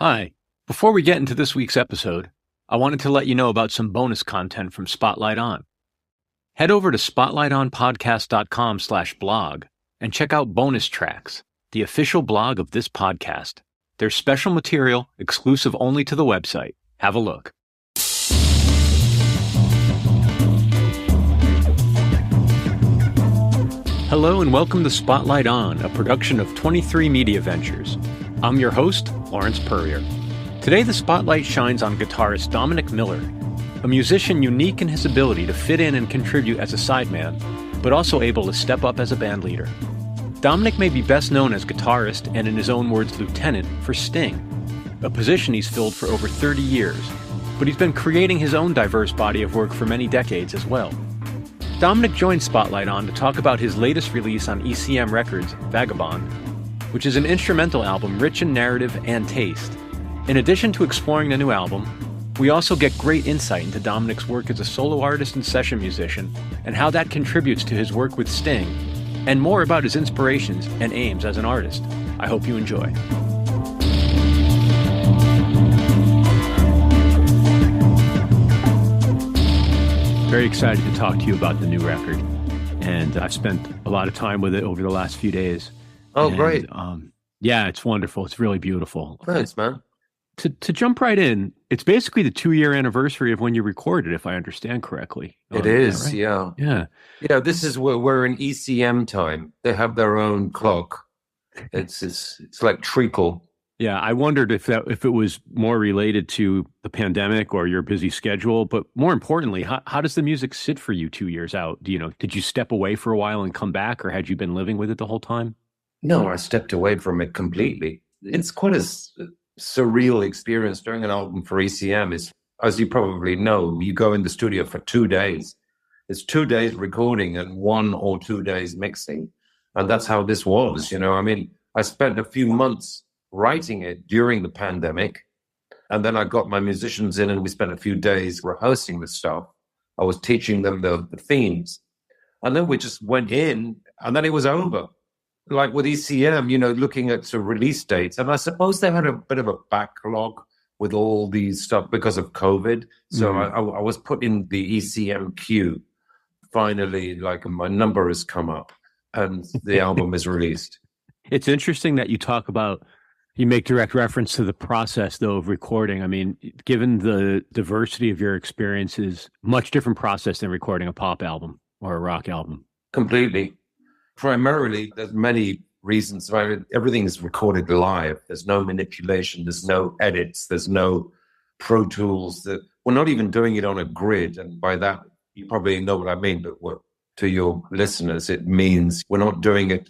Hi. Before we get into this week's episode, I wanted to let you know about some bonus content from Spotlight On. Head over to spotlightonpodcast.com/blog and check out bonus tracks, the official blog of this podcast. There's special material exclusive only to the website. Have a look. Hello and welcome to Spotlight On, a production of 23 Media Ventures. I'm your host, Lawrence Purrier. Today the spotlight shines on guitarist Dominic Miller, a musician unique in his ability to fit in and contribute as a sideman, but also able to step up as a band leader. Dominic may be best known as guitarist and in his own words lieutenant for Sting, a position he's filled for over 30 years, but he's been creating his own diverse body of work for many decades as well. Dominic joined Spotlight On to talk about his latest release on ECM Records, Vagabond, which is an instrumental album rich in narrative and taste. In addition to exploring the new album, we also get great insight into Dominic's work as a solo artist and session musician and how that contributes to his work with Sting, and more about his inspirations and aims as an artist. I hope you enjoy. Very excited to talk to you about the new record, and I've spent a lot of time with it over the last few days. Oh, great. Yeah, it's wonderful. It's really beautiful. Thanks, man. To jump right in, it's basically the 2-year anniversary of when you recorded, if I understand correctly. It is, right? yeah. Yeah. Yeah, this is where we're in ECM time. They have their own clock. It's like treacle. Yeah, I wondered if it was more related to the pandemic or your busy schedule, but more importantly, how does the music sit for you 2 years out? Did you step away for a while and come back, or had you been living with it the whole time? No, I stepped away from it completely. It's quite a surreal experience doing an album for ECM. Is, as you probably know, you go in the studio for 2 days. It's 2 days recording and 1 or 2 days mixing. And that's how this was, I mean, I spent a few months writing it during the pandemic. And then I got my musicians in and we spent a few days rehearsing the stuff. I was teaching them the themes. And then we just went in and then it was over. Like with ECM, looking at the release dates. And I suppose they had a bit of a backlog with all these stuff because of COVID. So I was put in the ECM queue. Finally, like my number has come up and the album is released. It's interesting that you make direct reference to the process, though, of recording. I mean, given the diversity of your experiences, much different process than recording a pop album or a rock album. Completely. Primarily, there's many reasons why everything is recorded live. There's no manipulation. There's no edits. There's no Pro Tools. We're not even doing it on a grid. And by that, you probably know what I mean. But to your listeners, it means we're not doing it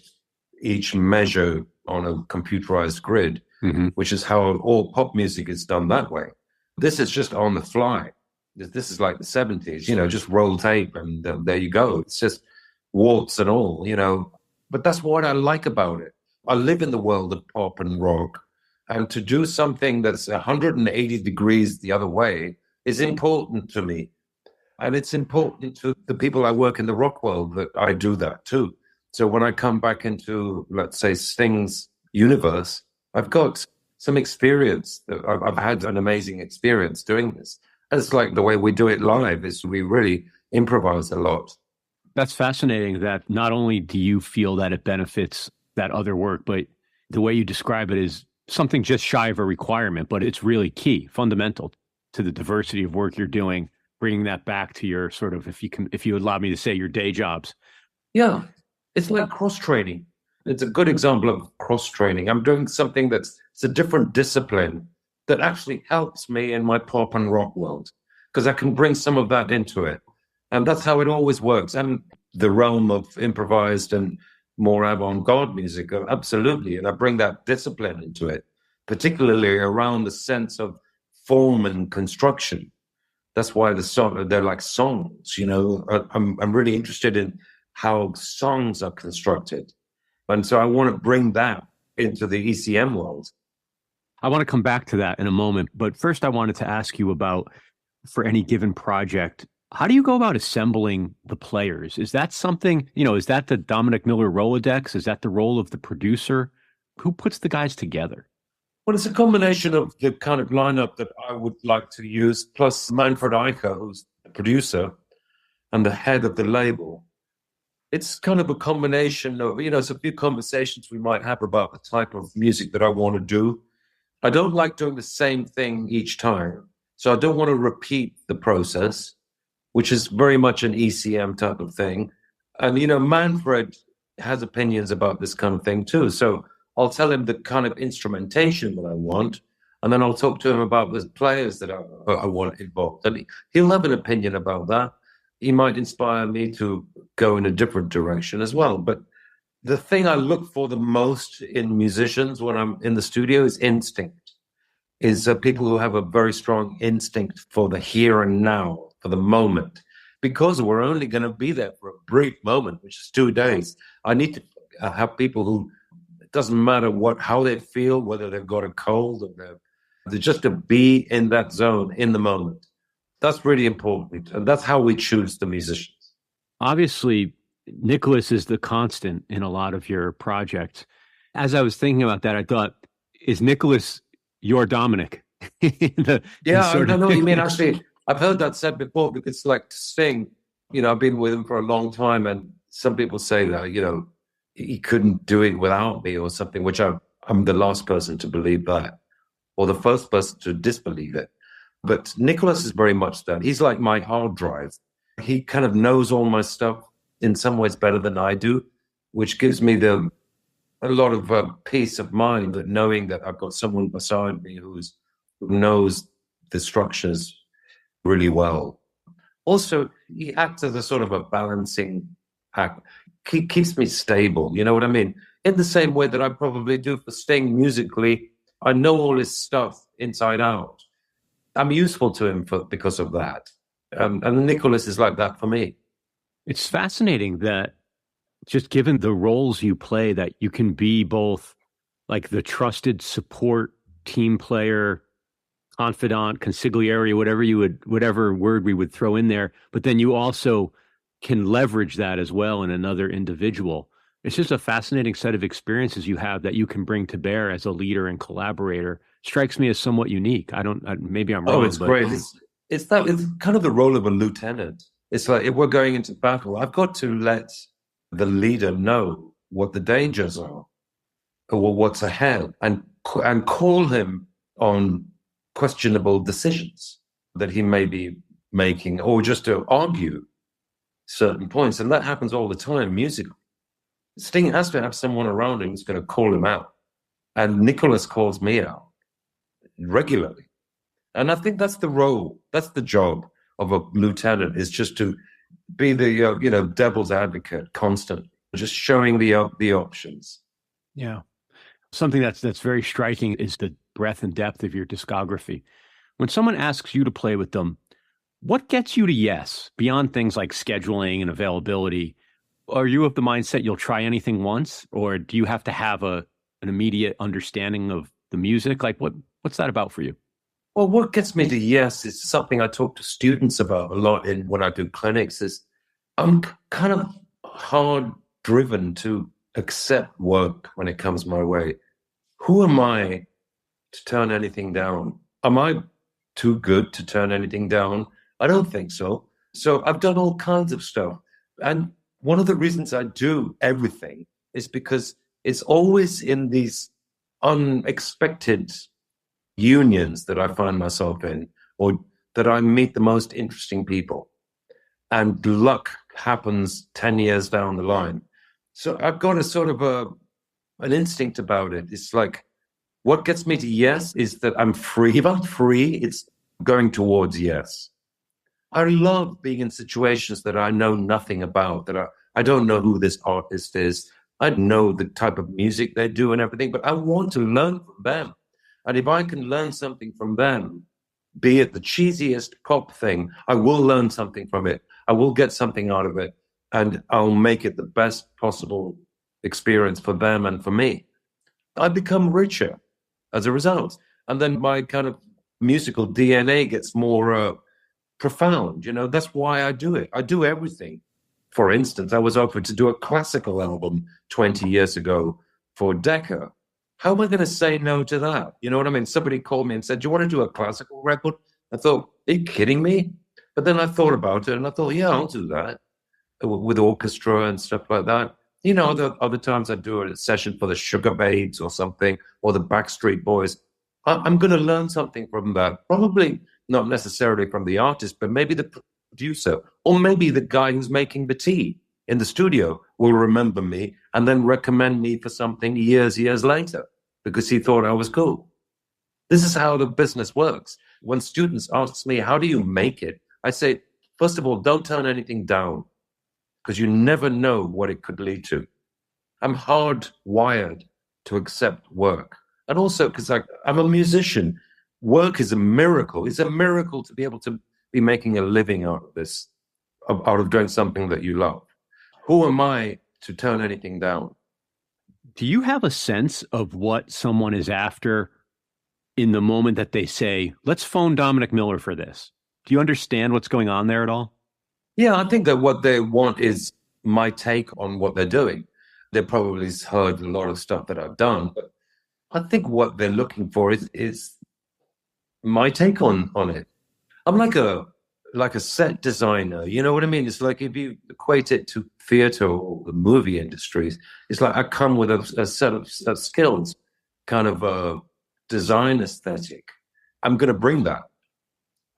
each measure on a computerized grid, which is how all pop music is done that way. This is just on the fly. This is like the 70s, just roll tape and there you go. It's just warts and all, but that's what I like about it. I live in the world of pop and rock, and to do something that's 180 degrees the other way is important to me. And it's important to the people I work in the rock world that I do that too. So when I come back into, let's say, Sting's universe, I've got some experience. I've had an amazing experience doing this. And it's like the way we do it live is we really improvise a lot. That's fascinating that not only do you feel that it benefits that other work, but the way you describe it is something just shy of a requirement, but it's really key, fundamental to the diversity of work you're doing, bringing that back to your sort of, if you allow me to say, your day jobs. Yeah, it's like cross-training. It's a good example of cross-training. I'm doing something it's a different discipline that actually helps me in my pop and rock world because I can bring some of that into it. And that's how it always works. And the realm of improvised and more avant-garde music, absolutely. And I bring that discipline into it, particularly around the sense of form and construction. That's why they're like songs, I'm really interested in how songs are constructed. And so I want to bring that into the ECM world. I want to come back to that in a moment. But first, I wanted to ask you about, for any given project, how do you go about assembling the players? Is that something, is that the Dominic Miller Rolodex? Is that the role of the producer? Who puts the guys together? Well, it's a combination of the kind of lineup that I would like to use, plus Manfred Eicher, who's the producer and the head of the label. It's kind of a combination of, it's a few conversations we might have about the type of music that I want to do. I don't like doing the same thing each time. So I don't want to repeat the process, which is very much an ECM type of thing. And, Manfred has opinions about this kind of thing too. So I'll tell him the kind of instrumentation that I want, and then I'll talk to him about the players that I want involved. And he'll have an opinion about that. He might inspire me to go in a different direction as well. But the thing I look for the most in musicians when I'm in the studio is instinct, is people who have a very strong instinct for the here and now, for the moment. Because we're only going to be there for a brief moment, which is 2 days. I need to have people who, it doesn't matter how they feel, whether they've got a cold or they're just to be in that zone, in the moment. That's really important. And that's how we choose the musicians. Obviously, Nicholas is the constant in a lot of your projects. As I was thinking about that, I thought, is Nicholas your Dominic? I don't know what you mean. Actually, I've heard that said before, because it's like Sting, I've been with him for a long time, and some people say that, he couldn't do it without me or something, which I'm the last person to believe that, or the first person to disbelieve it. But Nicholas is very much that. He's like my hard drive. He kind of knows all my stuff in some ways better than I do, which gives me a lot of peace of mind, that knowing that I've got someone beside me who knows the structures really well. Also, he acts as a sort of a balancing act. He keeps me stable, you know what I mean? In the same way that I probably do for Sting musically. I know all his stuff inside out. I'm useful to him because of that. And Nicholas is like that for me. It's fascinating that, just given the roles you play, that you can be both like the trusted support team player, confidant, consigliere, whatever word we would throw in there, but then you also can leverage that as well in another individual. It's just a fascinating set of experiences you have that you can bring to bear as a leader and collaborator. Strikes me as somewhat unique. Maybe I'm wrong. Oh, it's great. It's kind of the role of a lieutenant. It's like, if we're going into battle, I've got to let the leader know what the dangers are, or what's ahead, and call him on questionable decisions that he may be making, or just to argue certain points. And that happens all the time musically. Sting has to have someone around him who's going to call him out. And Nicholas calls me out regularly. And I think that's the role, that's the job of a lieutenant, is just to be the devil's advocate constantly, just showing the options. Yeah. Something that's very striking is the breadth and depth of your discography. When someone asks you to play with them, what gets you to yes, beyond things like scheduling and availability? Are you of the mindset you'll try anything once, or do you have to have an immediate understanding of the music? Like, what's that about for you? Well, what gets me to yes is something I talk to students about a lot when I do clinics. Is I'm kind of hard driven to accept work when it comes my way. Who am I to turn anything down? Am I too good to turn anything down? I don't think so. So I've done all kinds of stuff. And one of the reasons I do everything is because it's always in these unexpected unions that I find myself in, or that I meet the most interesting people. And luck happens 10 years down the line. So I've got a sort of an instinct about it. It's like, what gets me to yes is that I'm free. If I'm free, it's going towards yes. I love being in situations that I know nothing about, that I don't know who this artist is. I know the type of music they do and everything, but I want to learn from them. And if I can learn something from them, be it the cheesiest pop thing, I will learn something from it. I will get something out of it, and I'll make it the best possible experience for them and for me. I become richer as a result. And then my kind of musical DNA gets more profound. That's why I do it. I do everything. For instance, I was offered to do a classical album 20 years ago for Decca. How am I going to say no to that? You know what I mean? Somebody called me and said, do you want to do a classical record? I thought, are you kidding me? But then I thought about it and I thought, yeah, I'll do that with orchestra and stuff like that. You know, the other times I do a session for the Sugar Babes or something, or the Backstreet Boys. I'm going to learn something from that. Probably not necessarily from the artist, but maybe the producer, or maybe the guy who's making the tea in the studio will remember me and then recommend me for something years later because he thought I was cool. This is how the business works. When students ask me, how do you make it? I say, first of all, don't turn anything down because you never know what it could lead to. I'm hardwired to accept work. And also because I'm a musician. Work is a miracle. It's a miracle to be able to be making a living out of this, out of doing something that you love. Who am I to turn anything down? Do you have a sense of what someone is after in the moment that they say, let's phone Dominic Miller for this? Do you understand what's going on there at all? Yeah, I think that what they want is my take on what they're doing. They probably heard a lot of stuff that I've done, but I think what they're looking for is my take on it. I'm like a set designer, you know what I mean? It's like if you equate it to theater or the movie industries, it's like I come with a set of skills, kind of a design aesthetic. I'm going to bring that.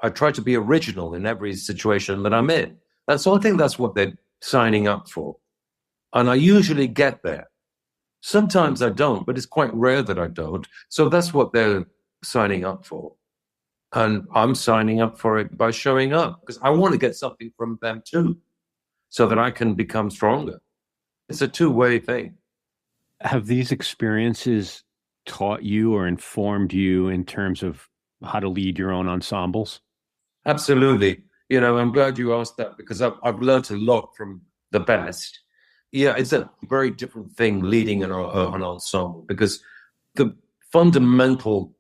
I try to be original in every situation that I'm in. So I think that's what they're signing up for. And I usually get there. Sometimes I don't, but it's quite rare that I don't. So that's what they're signing up for. And I'm signing up for it by showing up because I want to get something from them too, so that I can become stronger. It's a two-way thing. Have these experiences taught you or informed you in terms of how to lead your own ensembles? Absolutely. You know, I'm glad you asked that because I've learned a lot from the best. Yeah, it's a very different thing leading an ensemble because the fundamental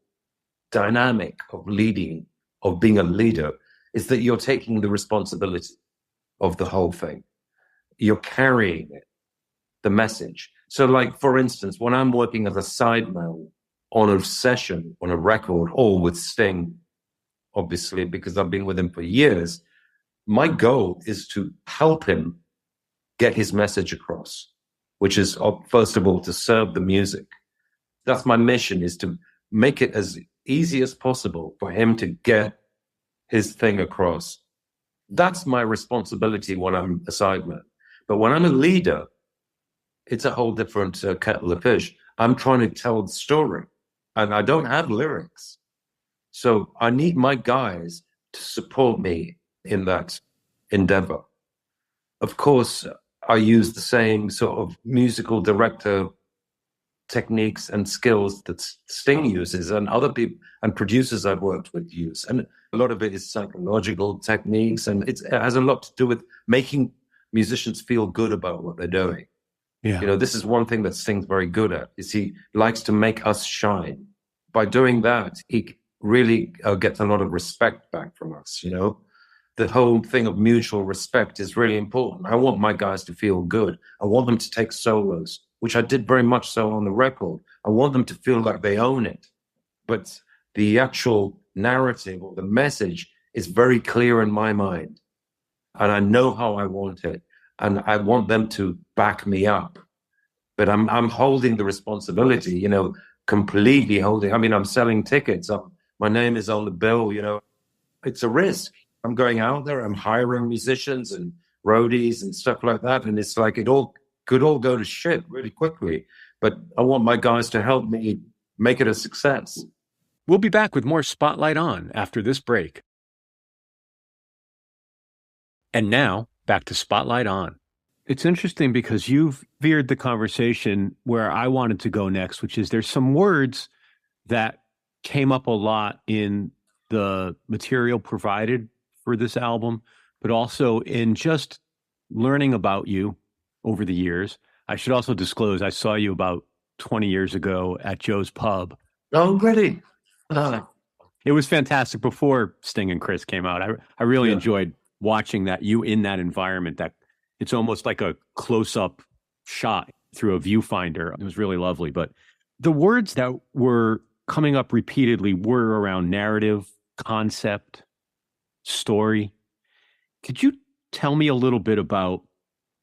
dynamic of leading, of being a leader, is that you're taking the responsibility of the whole thing. You're carrying it, the message. So like, for instance, when I'm working as a sideman on a session, on a record, or with Sting, obviously, because I've been with him for years, my goal is to help him get his message across, which is, first of all, to serve the music. That's my mission, is to make it as easy as possible for him to get his thing across. That's my responsibility when I'm a sideman. But when I'm a leader, it's a whole different kettle of fish. I'm trying to tell the story, and I don't have lyrics. So I need my guys to support me in that endeavor. Of course, I use the same sort of musical director techniques and skills that Sting uses and other people and producers I've worked with use. And a lot of it is psychological techniques, and it has a lot to do with making musicians feel good about what they're doing. Yeah. You know, this is one thing that Sting's very good at, is he likes to make us shine. By doing that, he really gets a lot of respect back from us, you know. The whole thing of mutual respect is really important. I want my guys to feel good. I want them to take solos, which I did very much so on the record. I want them to feel like they own it. But the actual narrative or the message is very clear in my mind. And I know how I want it. And I want them to back me up. But I'm holding the responsibility, you know, completely holding. I mean, I'm selling tickets. My name is on the bill, you know. It's a risk. I'm going out there, I'm hiring musicians and roadies and stuff like that. And it's like it all could all go to shit really quickly. But I want my guys to help me make it a success. We'll be back with more Spotlight On after this break. And now, back to Spotlight On. It's interesting because you've veered the conversation where I wanted to go next, which is there's some words that came up a lot in the material provided for this album, but also in just learning about you over the years. I should also disclose, I saw you about 20 years ago at Joe's Pub. Oh, really? It was fantastic before Sting and Chris came out. I really enjoyed watching that, you in that environment, that it's almost like a close-up shot through a viewfinder. It was really lovely. But The words that were coming up repeatedly were around narrative, concept, story. Could you tell me a little bit about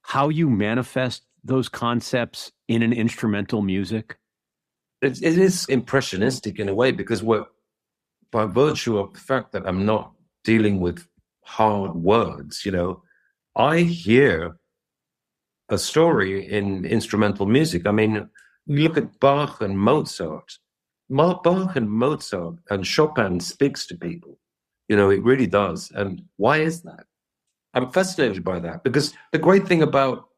how you manifest those concepts in an instrumental music? It is impressionistic in a way because we're, by virtue of the fact that I'm not dealing with hard words, I hear a story in instrumental music. I mean, you look at Bach and Mozart. Bach and Mozart and Chopin speaks to people. It really does. And why is that? I'm fascinated by that because the great thing about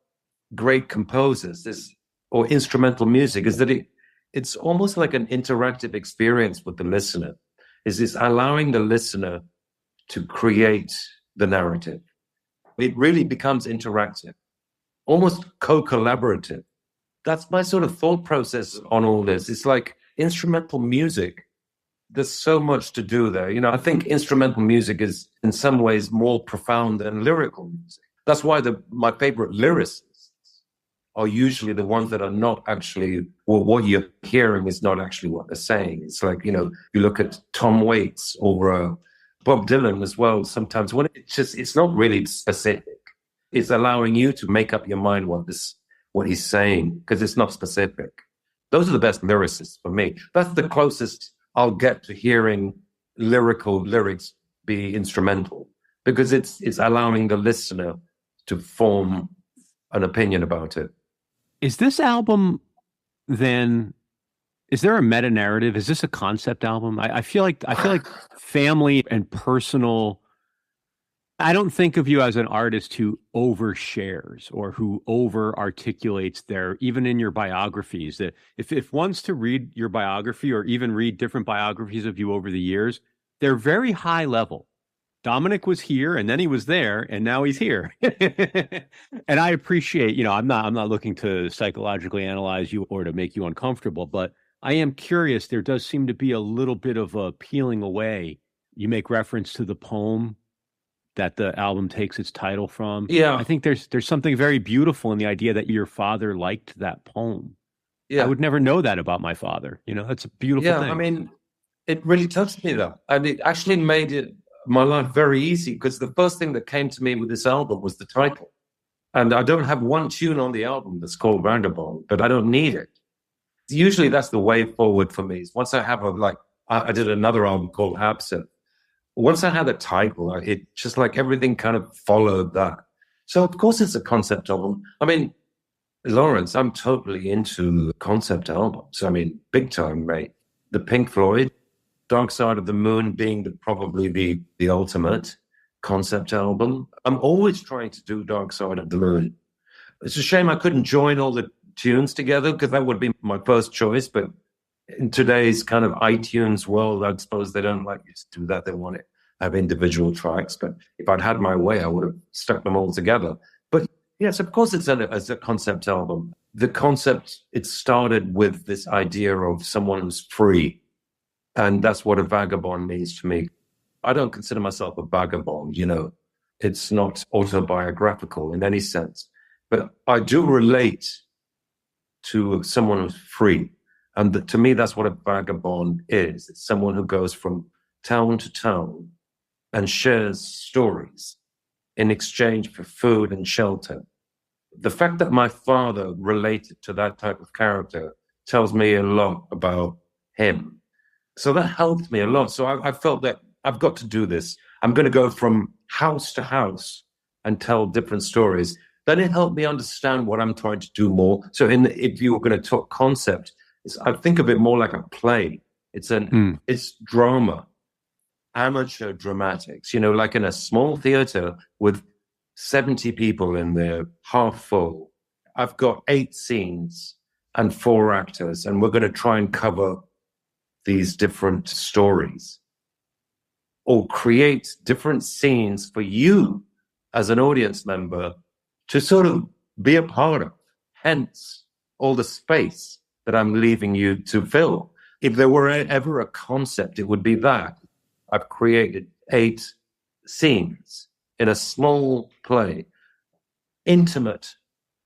great composers or instrumental music is that it's almost like an interactive experience with the listener. It's allowing the listener to create the narrative. It really becomes interactive, almost co-collaborative. That's my sort of thought process on all this. It's like instrumental music. There's so much to do there. I think instrumental music is in some ways more profound than lyrical music. That's why my favorite lyricists are usually the ones that are not actually, well, what you're hearing is not actually what they're saying. It's like, you look at Tom Waits or Bob Dylan as well. Sometimes when it's not really specific. It's allowing you to make up your mind what he's saying because it's not specific. Those are the best lyricists for me. That's the closest I'll get to hearing lyrics be instrumental because it's allowing the listener to form an opinion about it. Is this album then, is there a meta narrative? Is this a concept album? I feel like family and personal. I don't think of you as an artist who overshares or who over articulates even in your biographies. That if one's to read your biography or even read different biographies of you over the years, they're very high level. Dominic was here and then he was there and now he's here. And I appreciate, I'm not looking to psychologically analyze you or to make you uncomfortable, but I am curious. There does seem to be a little bit of a peeling away. You make reference to the poem that the album takes its title from. Yeah. I think there's something very beautiful in the idea that your father liked that poem. Yeah. I would never know that about my father. That's a beautiful thing. I mean, it really touched me though. And it actually made my life very easy because the first thing that came to me with this album was the title. And I don't have one tune on the album that's called Vagabond, but I don't need it. Usually that's the way forward for me. Once I have I did another album called Absent. Once I had a title, it just like everything kind of followed that. So of course it's a concept album. I mean, Lawrence, I'm totally into concept albums. I mean, big time, mate. The Pink Floyd, Dark Side of the Moon being probably the ultimate concept album. I'm always trying to do Dark Side of the Moon. It's a shame I couldn't join all the tunes together because that would be my first choice, but in today's kind of iTunes world, I suppose they don't like you to do that. They want to have individual tracks. But if I'd had my way, I would have stuck them all together. But yes, of course, it's a concept album. The concept, it started with this idea of someone who's free. And that's what a vagabond means to me. I don't consider myself a vagabond, It's not autobiographical in any sense. But I do relate to someone who's free. And to me, that's what a vagabond is. It's someone who goes from town to town and shares stories in exchange for food and shelter. The fact that my father related to that type of character tells me a lot about him. So that helped me a lot. So I felt that I've got to do this. I'm going to go from house to house and tell different stories. Then it helped me understand what I'm trying to do more. So if you were going to talk concept, I think of it more like a play. It's drama, amateur dramatics, like in a small theater with 70 people in there, half full. I've got 8 scenes and 4 actors, and we're going to try and cover these different stories or create different scenes for you as an audience member to sort of be a part of, hence all the space that I'm leaving you to fill. If there were ever a concept, it would be that. I've created 8 scenes in a small play, intimate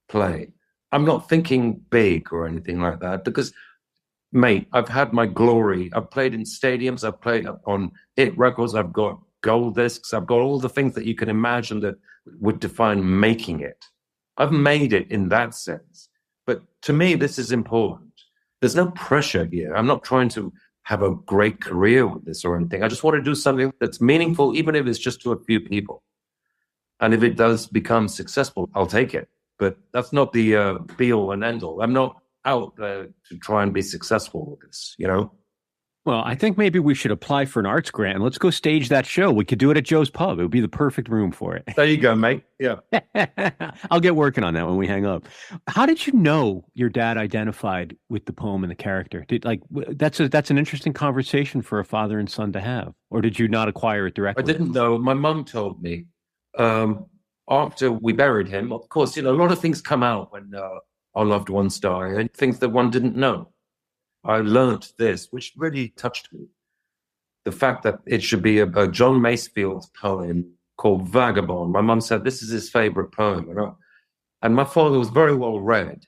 play. I'm not thinking big or anything like that because mate, I've had my glory. I've played in stadiums. I've played on hit records. I've got gold discs. I've got all the things that you can imagine that would define making it. I've made it in that sense. But to me, this is important. There's no pressure here. I'm not trying to have a great career with this or anything. I just want to do something that's meaningful, even if it's just to a few people. And if it does become successful, I'll take it. But that's not the be-all and end-all. I'm not out there to try and be successful with this, you know? Well, I think maybe we should apply for an arts grant and let's go stage that show. We could do it at Joe's Pub. It would be the perfect room for it. There you go, mate. Yeah. I'll get working on that when we hang up. How did you know your dad identified with the poem and the character? That's an interesting conversation for a father and son to have. Or did you not acquire it directly? I didn't know. My mum told me after we buried him. Of course, a lot of things come out when our loved ones die, and things that one didn't know. I learned this, which really touched me. The fact that it should be a John Masefield poem called Vagabond. My mum said this is his favorite poem. And my father was very well read.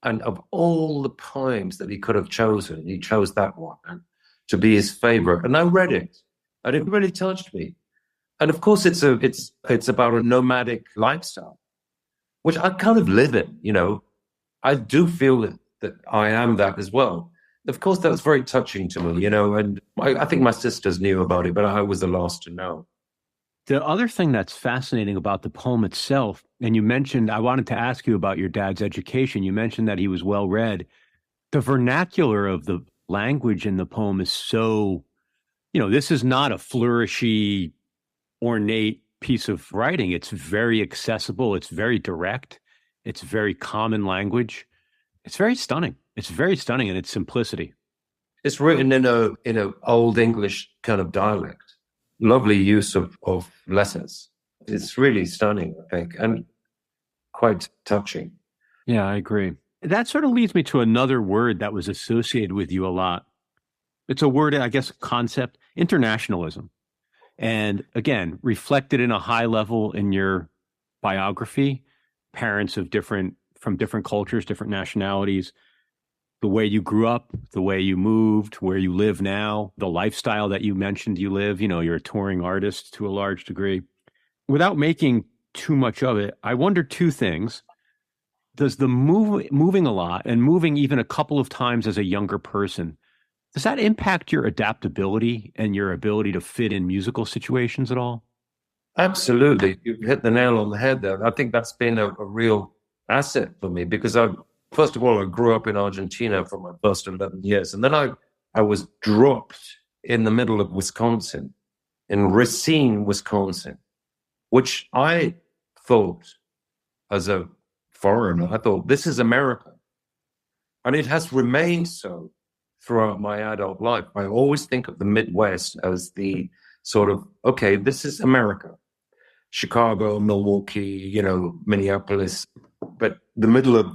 And of all the poems that he could have chosen, he chose that one to be his favorite. And I read it, and it really touched me. And of course, it's about a nomadic lifestyle, which I kind of live in, I do feel that I am that as well. Of course, that was very touching to me, and I think my sisters knew about it, but I was the last to know. The other thing that's fascinating about the poem itself, and you mentioned, I wanted to ask you about your dad's education. You mentioned that he was well read. The vernacular of the language in the poem is so, this is not a flourishy, ornate piece of writing. It's very accessible. It's very direct. It's very common language. It's very stunning. It's very stunning in its simplicity. It's written in a old English kind of dialect. Lovely use of letters. It's really stunning, I think, and quite touching. Yeah, I agree. That sort of leads me to another word that was associated with you a lot. It's a word, I guess, concept, internationalism. And again, reflected in a high level in your biography, parents from different cultures, different nationalities, the way you grew up, the way you moved, where you live now, the lifestyle that you mentioned you live, you're a touring artist to a large degree. Without making too much of it, I wonder two things. Does the moving a lot and moving even a couple of times as a younger person, does that impact your adaptability and your ability to fit in musical situations at all? Absolutely. You hit the nail on the head there. I think that's been a real asset for me because first of all, I grew up in Argentina for my first 11 years. And then I was dropped in the middle of Wisconsin, in Racine, Wisconsin, which I thought as a foreigner, I thought this is America. And it has remained so throughout my adult life. I always think of the Midwest as the sort of, okay, this is America. Chicago, Milwaukee, Minneapolis, but the middle of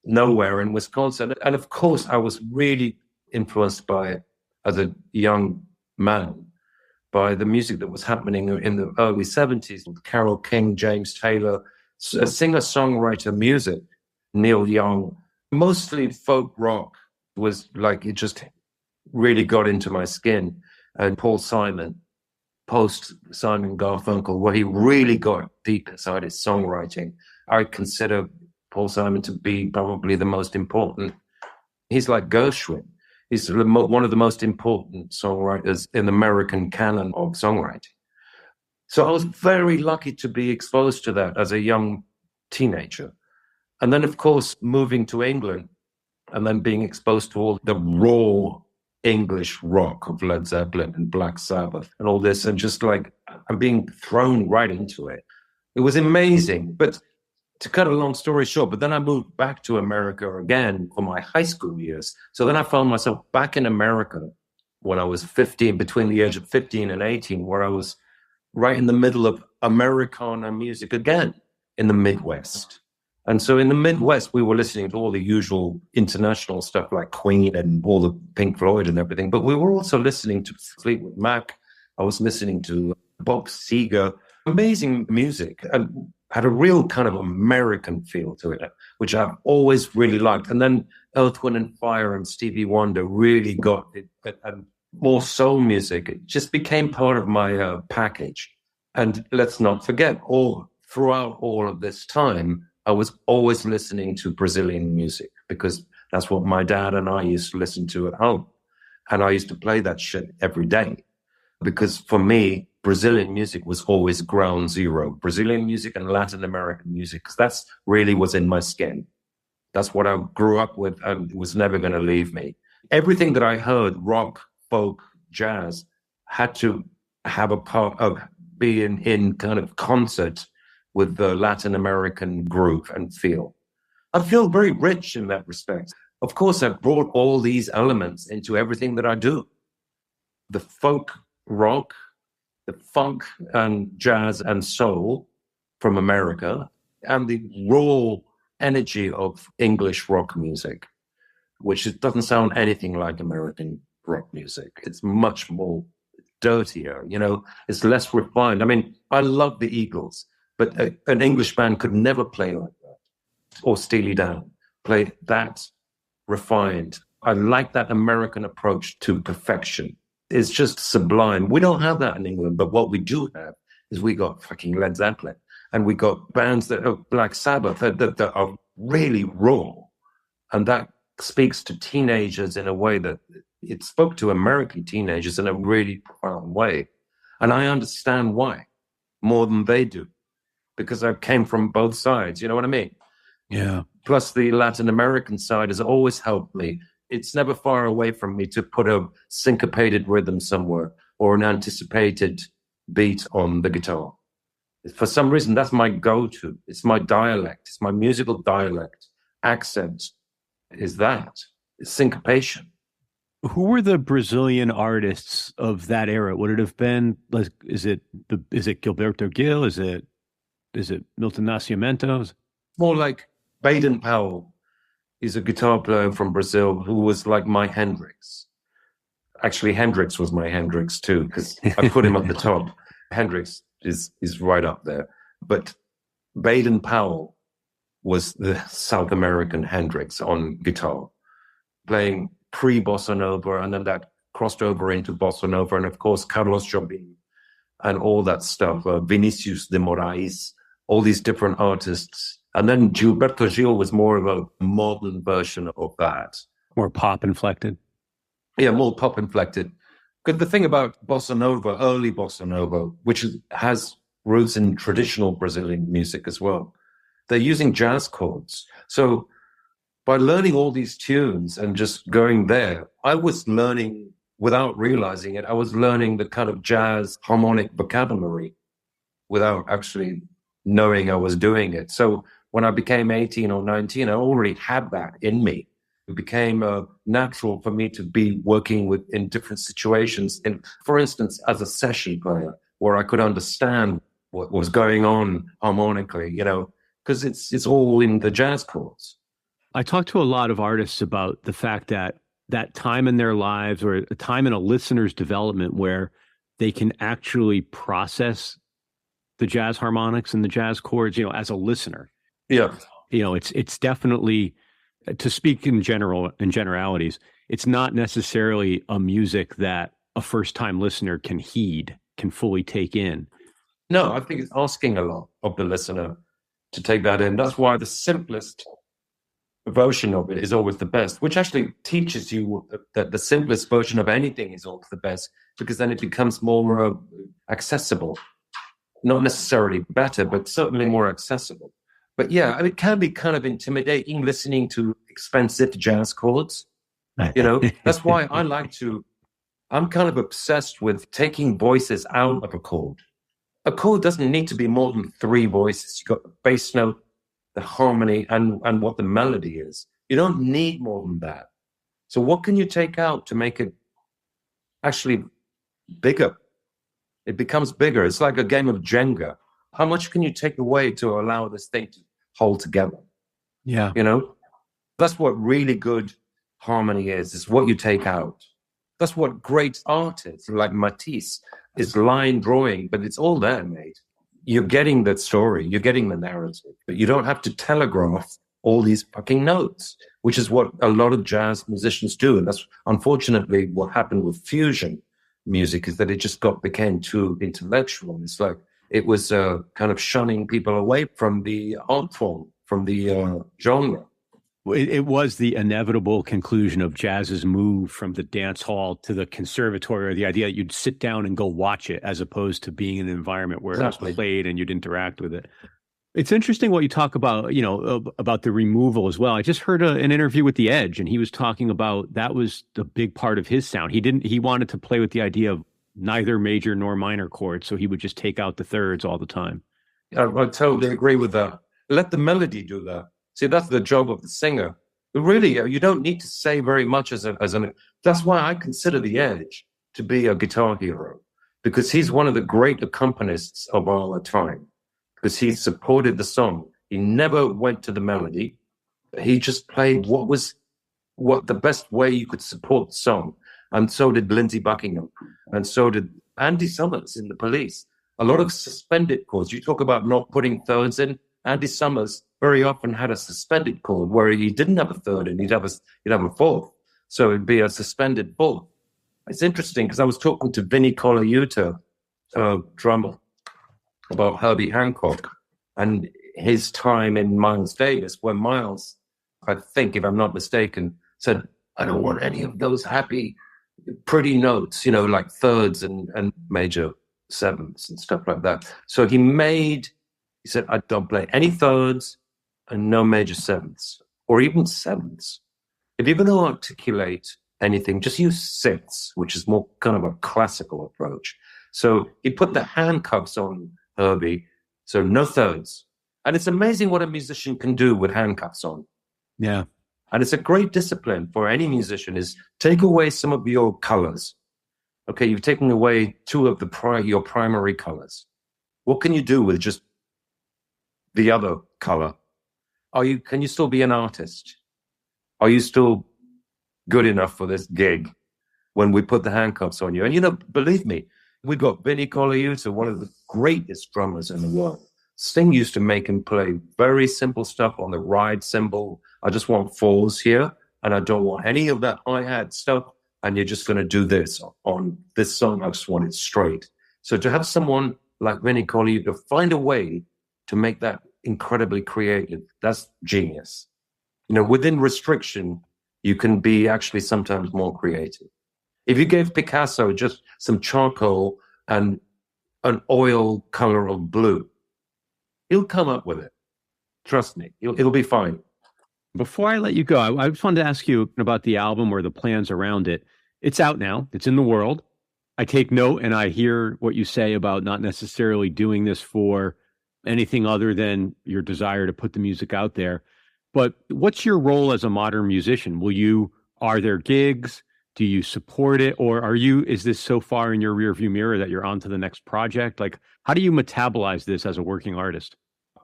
nowhere in Wisconsin. And of course, I was really influenced by, as a young man, by the music that was happening in the early 70s, with Carole King, James Taylor, singer-songwriter music, Neil Young, mostly folk rock was like, it just really got into my skin. And Paul Simon, post Simon Garfunkel, where he really got deep inside his songwriting. I consider Paul Simon to be probably the most important. He's like Gershwin. He's one of the most important songwriters in the American canon of songwriting. So I was very lucky to be exposed to that as a young teenager. And then, of course, moving to England and then being exposed to all the raw English rock of Led Zeppelin and Black Sabbath and all this, and just like I'm being thrown right into it. It was amazing. But to cut a long story short, but then I moved back to America again for my high school years. So then I found myself back in America when I was 15, between the age of 15 and 18, where I was right in the middle of Americana music again in the Midwest. And so in the Midwest, we were listening to all the usual international stuff like Queen and all the Pink Floyd and everything. But we were also listening to Fleetwood Mac. I was listening to Bob Seger, amazing music, and had a real kind of American feel to it, which I've always really liked. And then Earth, Wind and Fire and Stevie Wonder really got it, and more soul music. It just became part of my package. And let's not forget, throughout all of this time, I was always listening to Brazilian music because that's what my dad and I used to listen to at home. And I used to play that shit every day because for me, Brazilian music was always ground zero. Brazilian music and Latin American music, because that's really was in my skin. That's what I grew up with and was never going to leave me. Everything that I heard, rock, folk, jazz, had to have a part of being in kind of concert with the Latin American groove and feel. I feel very rich in that respect. Of course, I've brought all these elements into everything that I do. The folk, rock, the funk and jazz and soul from America, and the raw energy of English rock music, which doesn't sound anything like American rock music. It's much more dirtier, it's less refined. I mean, I love the Eagles, but an English band could never play like that. Or Steely Dan, play that refined. I like that American approach to perfection. It's just sublime. We don't have that in England, but what we do have is we got fucking Led Zeppelin, and we got bands that are Black Sabbath that are really raw, and that speaks to teenagers in a way that it spoke to American teenagers in a really profound way. And I understand why more than they do, because I came from both sides. You know what I mean? Yeah. Plus the Latin American side has always helped me. It's never far away from me to put a syncopated rhythm somewhere or an anticipated beat on the guitar. For some reason, that's my go-to. It's my dialect. It's my musical dialect. Accent is that. It's syncopation. Who were the Brazilian artists of that era? Would it have been, is it Gilberto Gil? Is it Milton Nascimento? More like Baden Powell. He's a guitar player from Brazil who was like my Hendrix. Actually, Hendrix was my Hendrix too, because I put him at the top. Hendrix is right up there. But Baden Powell was the South American Hendrix on guitar, playing pre-bossa nova, and then that crossed over into bossa nova, and of course Carlos Jobim and all that stuff, Vinicius de Moraes, all these different artists. And then Gilberto Gil was more of a modern version of that. More pop inflected? Yeah, more pop inflected. Because the thing about bossa nova, early bossa nova, which has roots in traditional Brazilian music as well, they're using jazz chords. So by learning all these tunes and just going there, I was learning, without realizing it, I was learning the kind of jazz harmonic vocabulary without actually knowing I was doing it. So when I became 18 or 19, I already had that in me. It became natural for me to be working in different situations. And for instance, as a session player, where I could understand what was going on harmonically, because it's all in the jazz chords. I talk to a lot of artists about the fact that time in their lives, or a time in a listener's development where they can actually process the jazz harmonics and the jazz chords, as a listener. Yeah. It's definitely, to speak in generalities, it's not necessarily a music that a first-time listener can fully take in. No, I think it's asking a lot of the listener to take that in. That's why the simplest version of it is always the best, which actually teaches you that the simplest version of anything is always the best, because then it becomes more accessible. Not necessarily better, but certainly more accessible. But yeah, it can be kind of intimidating listening to expensive jazz chords. That's why I'm kind of obsessed with taking voices out of a chord. A chord doesn't need to be more than 3 voices. You've got the bass note, the harmony, and what the melody is. You don't need more than that. So what can you take out to make it actually bigger? It becomes bigger. It's like a game of Jenga. How much can you take away to allow this thing to hold together? Yeah. That's what really good harmony is what you take out. That's what great art is, like Matisse, is line drawing, but it's all there, mate. You're getting that story, you're getting the narrative, but you don't have to telegraph all these fucking notes, which is what a lot of jazz musicians do. And that's unfortunately what happened with fusion music, is that it just became too intellectual. It's like it was kind of shunning people away from the art form, from the genre. It was the inevitable conclusion of jazz's move from the dance hall to the conservatory, or the idea that you'd sit down and go watch it as opposed to being in an environment where it was played and you'd interact with it. It's interesting what you talk about, about the removal as well. I just heard an interview with The Edge, and he was talking about that was the big part of his sound. He wanted to play with the idea of neither major nor minor chords, so he would just take out the thirds all the time. I totally agree with that. Let the melody do that. See, that's the job of the singer. But really, you don't need to say very much as an. That's why I consider The Edge to be a guitar hero, because he's one of the great accompanists of our time. Because he supported the song. He never went to the melody. He just played what the best way you could support the song. And so did Lindsey Buckingham. And so did Andy Summers in The Police. A lot of suspended chords. You talk about not putting thirds in. Andy Summers very often had a suspended chord where he didn't have a third and he'd have a fourth. So it'd be a suspended fourth. It's interesting because I was talking to Vinnie Colaiuta, drummer, about Herbie Hancock and his time in Miles Davis, where Miles, I think, if I'm not mistaken, said, I don't want any of those happy, pretty notes, like thirds and major sevenths and stuff like that. So he said, I don't play any thirds and no major sevenths, or even sevenths. If you're going to articulate anything, just use sixths, which is more kind of a classical approach. So he put the handcuffs on Herbie, so no thirds. And it's amazing what a musician can do with handcuffs on. Yeah. And it's a great discipline for any musician, is take away some of your colors. Okay, you've taken away two of your primary colors. What can you do with just the other color? Can you still be an artist? Are you still good enough for this gig when we put the handcuffs on you? And believe me, we've got Vinnie Colaiuta, one of the greatest drummers in the world. Sting used to make him play very simple stuff on the ride cymbal. I just want fours here, and I don't want any of that hi-hat stuff, and you're just going to do this on this song. I just want it straight. So to have someone like Vinnie Colaiuta find a way to make that incredibly creative, that's genius. Within restriction, you can be actually sometimes more creative. If you gave Picasso just some charcoal and an oil color of blue, he'll come up with it. Trust me, it'll be fine. Before I let you go, I just wanted to ask you about the album or the plans around it. It's out now. It's in the world. I take note and I hear what you say about not necessarily doing this for anything other than your desire to put the music out there. But what's your role as a modern musician? Are there gigs? Do you support it? Or is this so far in your rearview mirror that you're on to the next project? Like, how do you metabolize this as a working artist?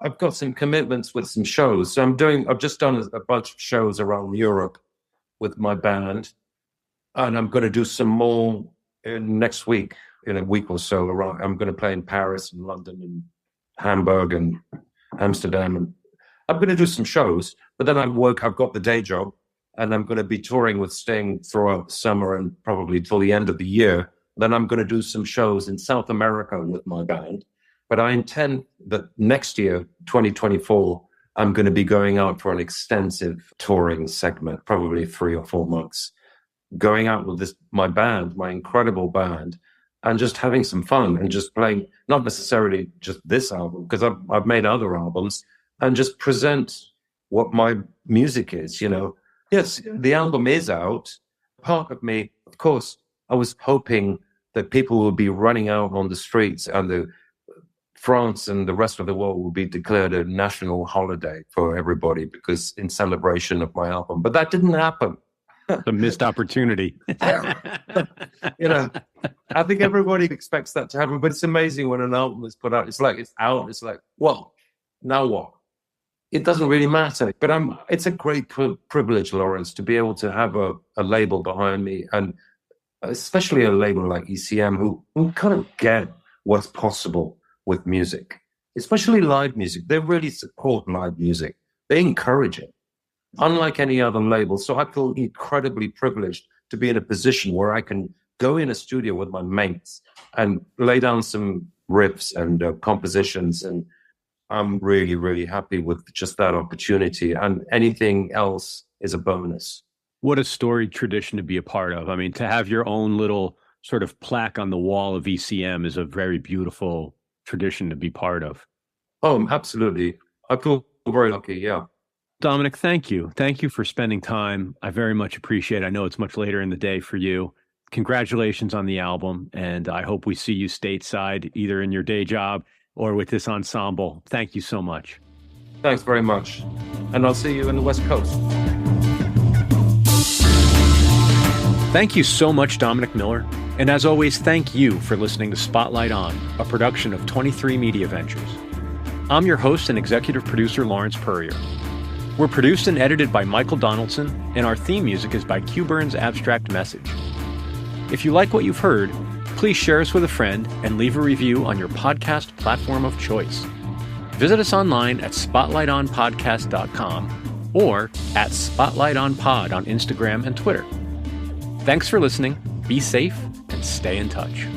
I've got some commitments with some shows. So I've just done a bunch of shows around Europe with my band. And I'm going to do some more next week, in a week or so. I'm going to play in Paris and London and Hamburg and Amsterdam. And I'm going to do some shows, but then I've got the day job. And I'm going to be touring with Sting throughout the summer and probably till the end of the year. Then I'm going to do some shows in South America with my band. But I intend that next year, 2024, I'm going to be going out for an extensive touring segment, probably 3 or 4 months, going out with my band, my incredible band, and just having some fun and just playing, not necessarily just this album, because I've made other albums, and just present what my music is, Yes, the album is out. Part of me, of course, I was hoping that people would be running out on the streets and France and the rest of the world will be declared a national holiday for everybody because in celebration of my album. But that didn't happen. A missed opportunity. I think everybody expects that to happen, but it's amazing when an album is put out. It's like, it's out. It's like, well, now what? It doesn't really matter, but it's a great privilege, Lawrence, to be able to have a label behind me, and especially a label like ECM who kind of get what's possible with music, especially live music. They really support live music. They encourage it, unlike any other label. So I feel incredibly privileged to be in a position where I can go in a studio with my mates and lay down some riffs and compositions. And I'm really, really happy with just that opportunity. And anything else is a bonus. What a storied tradition to be a part of. I mean, to have your own little sort of plaque on the wall of ECM is a very beautiful tradition to be part of. Oh, absolutely. I feel very lucky, yeah. Dominic, thank you. Thank you for spending time. I very much appreciate it. I know it's much later in the day for you. Congratulations on the album, and I hope we see you stateside, either in your day job or with this ensemble. Thank you so much. Thanks very much. And I'll see you in the West Coast. Thank you so much, Dominic Miller. And as always, thank you for listening to Spotlight On, a production of 23 Media Ventures. I'm your host and executive producer, Lawrence Purrier. We're produced and edited by Michael Donaldson, and our theme music is by Q Burn's Abstract Message. If you like what you've heard, please share us with a friend and leave a review on your podcast platform of choice. Visit us online at spotlightonpodcast.com or at spotlightonpod on Instagram and Twitter. Thanks for listening, be safe, and stay in touch.